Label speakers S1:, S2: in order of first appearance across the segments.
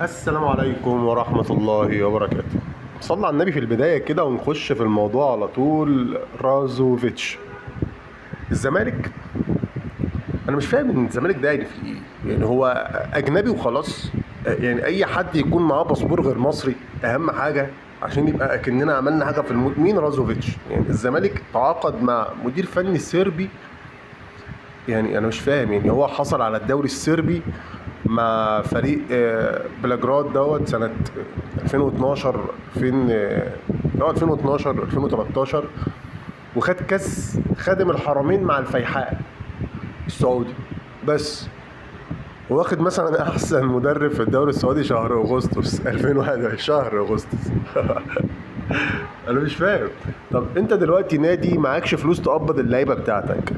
S1: السلام عليكم ورحمة الله وبركاته. صلى على النبي في البداية كده ونخش في الموضوع على طول. رازوفيتش الزمالك، أنا مش فاهم إن الزمالك ده يعني في إيه؟ يعني هو أجنبي وخلاص؟ يعني أي حد يكون معاه باسبور غير مصري أهم حاجة عشان يبقى أكننا عملنا حاجة في مين رازوفيتش؟ يعني الزمالك تعاقد مع مدير فني سربي. يعني انا مش فاهم، يعني هو حصل على الدوري الصربي مع فريق بلاجراد دوت سنة 2012 2000 2012 2013، وخد كاس خادم الحرمين مع الفيحاء السعودي بس. واخد مثلا احسن مدرب في الدوري السعودي شهر اغسطس 2021 شهر اغسطس. انا مش فاهم. طب انت دلوقتي نادي معكش فلوس تقبض اللعيبه بتاعتك،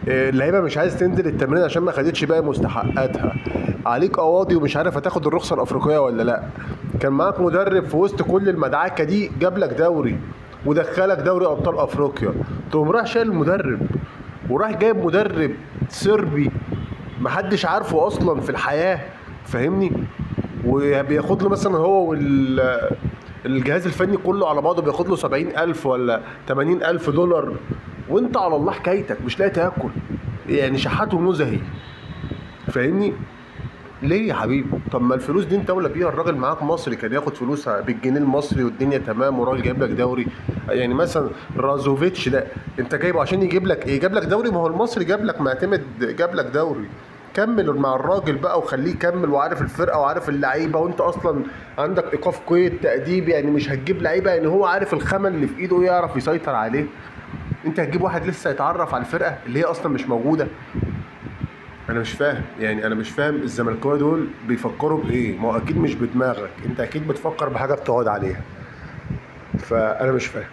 S1: اللعيبه مش عايز تنزل التمرين عشان ما خدتش باقي مستحقاتها، عليك قواضي ومش عارف هتاخد الرخصه الافريقيه ولا لا. كان معاك مدرب في وسط كل المدعكه دي جاب لك دوري ودخلك دوري ابطال افريقيا، تقوم رايح شايل المدرب وراح جايب مدرب صربي محدش عارفه اصلا في الحياه، فاهمني؟ وبياخد له مثلا هو الجهاز الفني كله على بعضه بياخد له 70,000 ولا 80,000 دولار، وانت على الله حكايتك مش لاقي تاكل، يعني شحات ونزهي، فاهمني؟ ليه يا حبيبي؟ طب ما الفلوس دي انت اولى بيها، الراجل معاك مصري كان ياخد فلوسها بالجنيه المصري والدنيا تمام، وراجل جايب لك دوري. يعني مثلا رازوفيتش ده انت جايبه عشان يجيب لك ايه؟ جاب لك دوري؟ ما هو المصري جاب لك معتمد، جاب لك دوري. كمل مع الراجل بقى وخليه يكمل، وعارف الفرقه وعارف اللعيبه، وانت اصلا عندك ايقاف قيد تاديب، يعني مش هتجيب لعيبه، يعني هو عارف الخمل اللي في ايده يعرف يسيطر عليه. انت هتجيب واحد لسه يتعرف على الفرقه اللي هي اصلا مش موجوده؟ انا مش فاهم، يعني انا مش فاهم الزملكاويه دول بيفكروا بايه؟ ما هو اكيد مش بدماغك، انت اكيد بتفكر بحاجه بتقعد عليها، فانا مش فاهم.